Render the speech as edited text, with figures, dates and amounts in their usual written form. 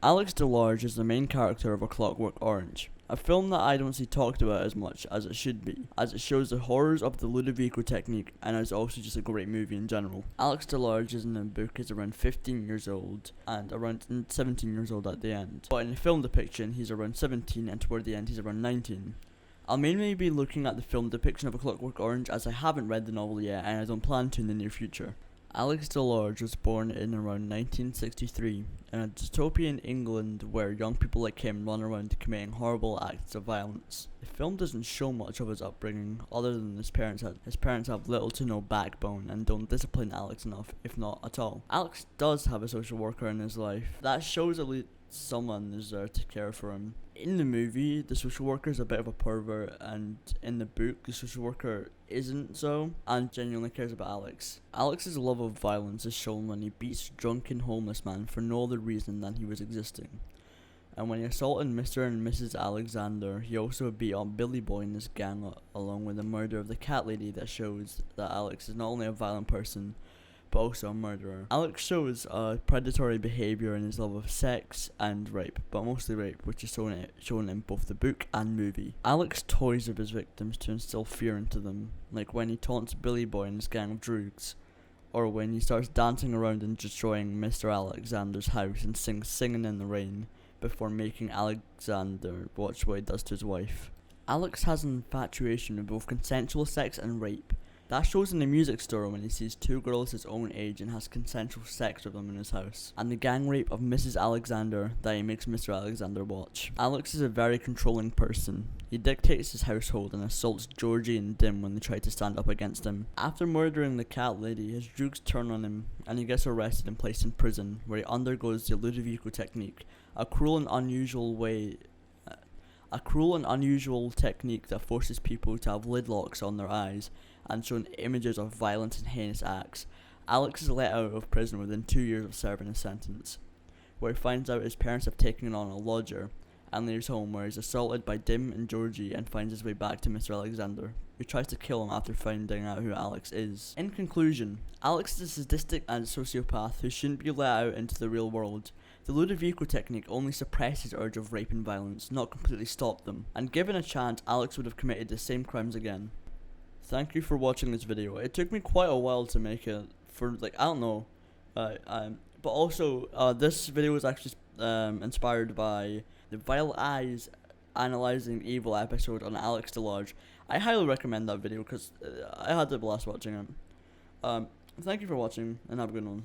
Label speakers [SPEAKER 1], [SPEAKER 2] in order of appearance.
[SPEAKER 1] Alex DeLarge is the main character of A Clockwork Orange, a film that I don't see talked about as much as it should be, as it shows the horrors of the Ludovico technique and is also just a great movie in general. Alex DeLarge in the book is around 15 years old and around 17 years old at the end, but in the film depiction he's around 17 and toward the end he's around 19. I'll mainly be looking at the film depiction of A Clockwork Orange as I haven't read the novel yet and I don't plan to in the near future. Alex DeLarge was born in around 1963 in a dystopian England where young people like him run around committing horrible acts of violence. The film doesn't show much of his upbringing other than his parents have little to no backbone and don't discipline Alex enough, if not at all. Alex does have a social worker in his life. That shows at least someone is there to care for him. In the movie, the social worker is a bit of a pervert, and in the book, the social worker isn't so, and genuinely cares about Alex. Alex's love of violence is shown when he beats a drunken homeless man for no other reason than he was existing. And when he assaulted Mr. and Mrs. Alexander, he also beat up Billy Boy and his gang, along with the murder of the cat lady that shows that Alex is not only a violent person, but also a murderer. Alex shows predatory behaviour in his love of sex and rape, but mostly rape, which is shown in both the book and movie. Alex toys with his victims to instill fear into them, like when he taunts Billy Boy and his gang of droogs, or when he starts dancing around and destroying Mr. Alexander's house and Singing in the Rain before making Alexander watch what he does to his wife. Alex has an infatuation with both consensual sex and rape. That shows in the music store when he sees two girls his own age and has consensual sex with them in his house, and the gang rape of Mrs. Alexander that he makes Mr. Alexander watch. Alex is a very controlling person. He dictates his household and assaults Georgie and Dim when they try to stand up against him. After murdering the cat lady, his droogs turn on him and he gets arrested and placed in prison, where he undergoes the Ludovico technique, a cruel and unusual technique that forces people to have lid locks on their eyes and shown images of violence and heinous acts. Alex is let out of prison within 2 years of serving his sentence, where he finds out his parents have taken on a lodger and leaves home, where he's assaulted by Dim and Georgie and finds his way back to Mr. Alexander, who tries to kill him after finding out who Alex is. In conclusion, Alex is a sadistic and sociopath who shouldn't be let out into the real world. The Ludovico technique only suppressed his urge of rape and violence, not completely stopped them, and given a chance, Alex would have committed the same crimes again. Thank you for watching this video. It took me quite a while to make it, for I don't know, but also this video was actually inspired by the Vile Eyes Analyzing Evil episode on Alex DeLarge. I highly recommend that video because I had a blast watching it. Thank you for watching and have a good one.